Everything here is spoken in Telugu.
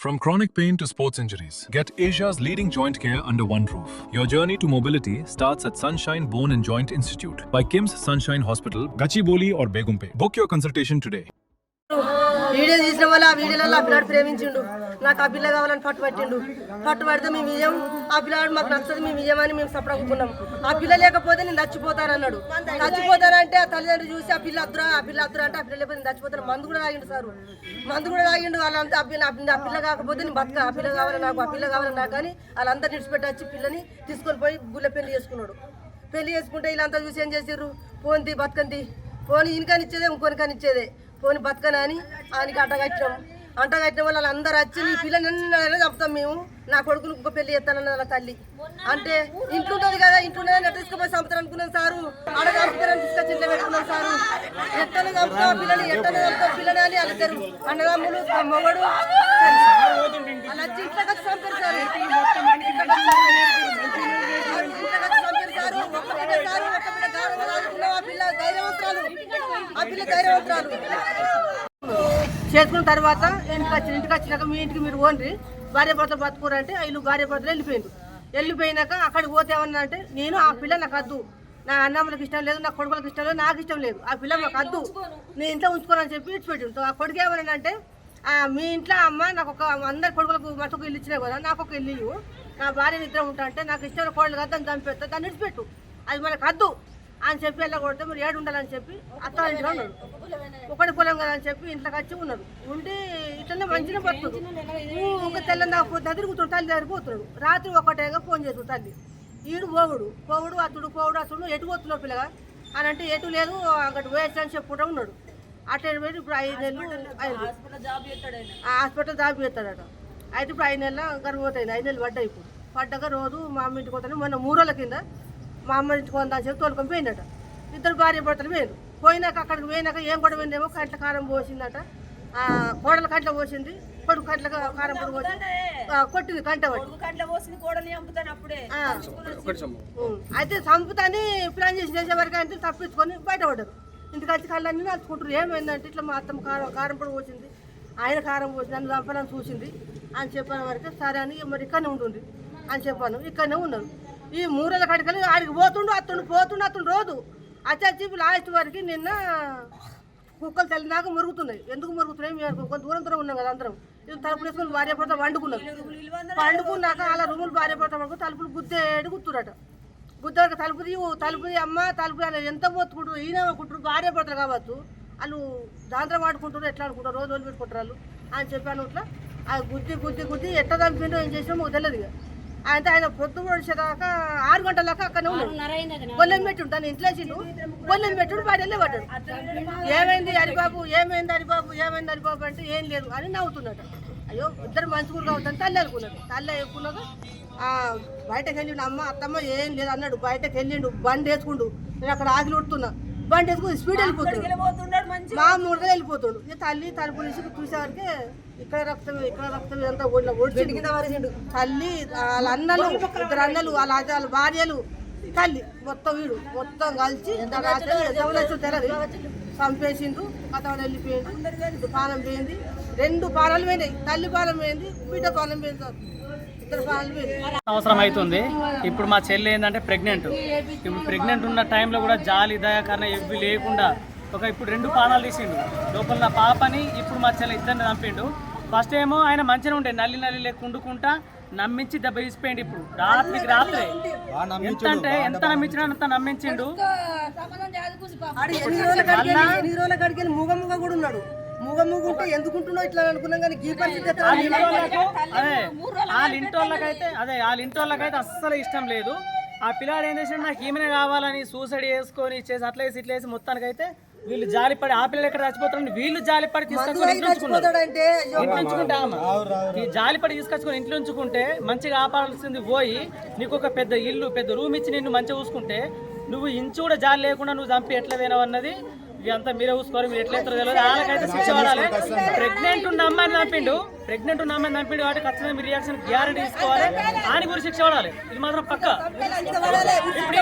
From chronic pain to sports injuries, get Asia's leading joint care under one roof. Your journey to mobility starts at Sunshine Bone and Joint Institute by Kim's Sunshine Hospital, Gachibowli or Begumpe. Book your consultation today. Video తీసిన వల్ల ఆ వీడియోలలో ఆ పిల్లాడు ప్రేమించిండు. నాకు ఆ పిల్ల కావాలని పట్టుబట్టిండు. పట్టుబడితే మేము ఇయ్యం, ఆ పిల్లాడు మాకు నచ్చదు, మేము ఇయ్యమని మేము సపడకున్నాం. ఆ పిల్ల లేకపోతే నేను చచ్చిపోతానన్నాడు. చచ్చిపోతానంటే ఆ తల్లిదండ్రులు చూసి ఆ పిల్ల అద్దురా అంటే ఆ పిల్ల లేకపోతే నేను చచ్చిపోతాను. మందు కూడా తాగిండు సారు, మందు కూడా తాగిండు. వాళ్ళంతా ఆ పిల్ల కాకపోతే నేను బతక, ఆ పిల్ల కావాలి నాకు, ఆ పిల్ల కావాలి నాకు అని వాళ్ళంతా నిడిచిపెట్టి వచ్చి పిల్లని తీసుకొని పోయి గుళ్ళ పెళ్లి చేసుకున్నాడు. పెళ్లి చేసుకుంటే వీళ్ళంతా చూసి ఏం చేసారు, పోంది బతకంది, పోని ఇనికానిచ్చేదే ఇంకొనికానిచ్చేదే, పోని బతకనా అని ఆయనకి అంటగట్టిన వల్ల వాళ్ళందరూ వచ్చి నీ పిల్లని చంపుతాం మేము, నా కొడుకును ఇంకో పెళ్లి చేస్తానన్న వాళ్ళ తల్లి అంటే ఇంట్లుంటుంది కదా, ఇంట్లుంటే నెట్ తీసుకుపోయి చంపుతారు అనుకున్నాం సారు. ఆడ చంపుతారని తీసుకొచ్చి ఇంట్లో పెట్టుకున్నాం సారు. ఎట్టనే చంపుతాం పిల్లని, ఎట్టనే చంపుతాం పిల్లని అని అలుతారు అన్నదమ్ములు మొగడు అలా వచ్చి ఇంట్లోకి వచ్చి చంపారు సార్. చేసుకున్న తర్వాత ఇంటికి వచ్చినాక మీ ఇంటికి మీరు ఓన్రి భార్య భర్తలు బతుకురంటే వీళ్ళు భార్య భర్తలు వెళ్ళిపోయినాక అక్కడికి పోతే ఏమన్నా అంటే నేను ఆ పిల్ల నాకు వద్దు, నా అన్నమ్మలకు ఇష్టం లేదు, నా కొడుకులకు ఇష్టం లేదు, నాకు ఇష్టం లేదు, ఆ పిల్ల నాకు వద్దు, నేను ఇంట్లో ఉంచుకోనని చెప్పి ఇచ్చిపెట్టిండు. ఆ కొడుకు ఏమన్నాడంటే మీ ఇంట్లో అమ్మ నాకు ఒక అందరి కొడుకులకు మటుకు ఇల్లు ఇచ్చినా కదా, నాకు ఒక ఇల్లు, నా భార్య నిద్ర ఉంటా అంటే నాకు ఇష్టమైన కోడలు కదా దాన్ని చంపేస్తా, దాన్ని ఇచ్చిపెట్టు, అది మనకు వద్దు అని చెప్పి వెళ్ళ కొడితే మీరు ఏడు ఉండాలని చెప్పి అత్త ఇంట్లో ఉన్నాడు. ఒకటి పొలం కదా అని చెప్పి ఇంట్లోకి వచ్చి ఉన్నాడు. ఉండి ఇట్లనే మంచిగా పడుతుంది. ఒక తెల్లని పోతే తిరుగుతాడు, తల్లి దగ్గర పోతున్నాడు. రాత్రి ఒకటేగా ఫోన్ చేస్తాడు తల్లి, ఈడు పోవుడు అతడు ఎటు పోతున్నాడు పిల్లగా అని అంటే ఎటు లేదు అక్కడ వేసి అని చెప్పుకుంటూ ఉన్నాడు. అటు పోయి ఇప్పుడు 5 నెలలు హాస్పిటల్ జాబ్ చేస్తాడట. అయితే ఇప్పుడు 5 నెలల గర్భవతి అయింది. 5 నెలలు పడ్డాయి. ఇప్పుడు పడ్డాక రోజు మా అమ్మ ఇంటికి పోతాను, మొన్న 3 రోజుల కింద మా అమ్మ ఇంటికి పోతా అని చెప్పి తోలుకొని పోయిందట. ఇద్దరు భార్య భర్తలు పోయినాక అక్కడికి పోయినాక ఏం కూడా పోయిందేమో కంట్ల కారం పోసిందట. కోడలు కంట్ల పోసింది, కొడుకు కంట్ల కారం పొడి పోసి కొట్టింది కంట అయితే చంపుతాని ప్లాన్ చేసే వరకు అంటే తప్పించుకొని బయటపడ్డారు. ఇంటికి వచ్చి కళ్ళన్నీ నడుచుకుంటారు. ఏమైందంటే ఇట్లా మా అత్తమ్మ కారం పొడి పోసింది, ఆయన కారం పోసింది, నన్ను చంపాలని చూసింది అని చెప్పిన వరకు సరే అని మరి ఇక్కడనే ఉంటుంది అని చెప్పాను. ఇక్కడనే ఉన్నారు. ఈ 3 రోజుల కడికలు ఆడికి పోతుండు రోజు అచ్చి లాస్ట్ వరకు నిన్న కుక్కలు తెల్లినాక మురుగుతున్నాయి. ఎందుకు మురుగుతున్నాయి, మేము కొంత దూరం ఉన్నాం కదా అందరం. తలుపులు వేసుకొని భార్య భర్త వండుకున్నాక అలా రూములు భార్య భర్త వండుకుని తలుపులు గుద్దురట. గుద్దక తలుపు అమ్మ తలుపు ఎంత పోతుకుంటారు, ఈయన అనుకుంటారు భార్య భర్తలు కావచ్చు, వాళ్ళు దాంట్లో వాడుకుంటారు, ఎట్లా అనుకుంటారు, రోజు పెట్టుకుంటారు వాళ్ళు అని చెప్పాను. ఇట్లా ఆ గుద్ది ఎట్లా చంపిండో ఏం చేసినా మాకు తెలియదు. అయితే ఆయన పొద్దు పొడిచేదాకా 6 గంటల దాకా అక్కడనే ఉన్నాడు. గొల్లెం పెట్టుండు, తను ఇంట్లో వేసిండు, గొల్లెం పెట్టుడు బయటనే పడ్డాడు. ఏమైంది హరిబాబు అంటే ఏం లేదు అని నవ్వుతున్నాడు. అయ్యో ఇద్దరు మంచిగురు కావద్దని తల్లి అనుకున్నాక బయటకు వెళ్ళిండు. అత్తమ్మ ఏం లేదు అన్నాడు. బయటకు వెళ్ళిండు, బండి వేసుకుండు. నేను అక్కడ ఆగిలి ఉడుతున్నా, బండి వేసుకుని స్పీడ్ వెళ్ళిపోతున్నాడు, మామూలుగా వెళ్ళిపోతాడు. తల్లి తలుపు తీసి చూసేవారికి ఇక్కడ రక్తం ఇదంతా ఓడిచిండు. తల్లి వాళ్ళ అన్నలు, 2 అన్నలు, వాళ్ళ భార్యలు, తల్లి మొత్తం కలిసి తెలది చంపేసిండ్రు. కథ వెళ్ళిపోయిండు. పానం పోయింది, 2 పానాలు పోయినాయి. తల్లి పానం పోయింది, బిడ్డ పానం పోయింది. అవసరం అవుతుంది. ఇప్పుడు మా చెల్లి ఏంటంటే ప్రెగ్నెంట్ ఉన్న టైంలో కూడా జాలి దయాకరణ ఇవి లేకుండా ఇప్పుడు 2 పానాలు తీసిండు. లోపల నా పాపని ఇప్పుడు మా చెల్లి ఇద్దరిని చంపిండు. ఫస్ట్ ఏమో ఆయన మంచిగా ఉండే నల్లి లేక ఉండుకుంటా నమ్మించి దెబ్బ తీసిపోయిండు. ఇప్పుడు రాత్రికి రాత్రే ఎంత నమ్మించినా అంత నమ్మించిండు. మూగ కూడా ఉన్నాడు. మూగ ఉంటే ఎందుకుంటున్నావు ఇట్లా అనుకున్నాం కానీ వాళ్ళ ఇంటోళ్ళకైతే అస్సలు ఇష్టం లేదు. ఆ పిల్లాడు ఏం చేసినా నాకు ఈమెనే కావాలని సూసైడ్ చేసుకొని ఇచ్చేసి అట్లా వేసి మొత్తానికైతే వీళ్ళు జాలిపడి ఆ పిల్లలు ఎక్కడ చచ్చిపోతారని వీళ్ళు జాలిపడి తీసుకొచ్చుకొని ఇంట్లో ఉంచుకుంటే మంచిగా ఆపాల్సింది పోయి నీకు ఒక పెద్ద ఇల్లు పెద్ద రూమ్ ఇచ్చి నిన్ను మంచిగా చూసుకుంటే నువ్వు ఇంచు కూడా జాలి లేకుండా నువ్వు చంపి ఎట్లా పోయినావు అన్నది ఇదంతా మీరే చూసుకోవాలి. మీరు ఎట్లా తెలియదు, వాళ్ళకైతే శిక్ష పడాలి. ప్రెగ్నెంట్ ఉన్న అమ్మాయిని చంపిండు వాటి ఖచ్చితంగా మీ రియాక్షన్ గ్యారెంటీ తీసుకోవాలి. ఆయన గురించి శిక్ష పడాలి, ఇది మాత్రం పక్క. ఇప్పుడు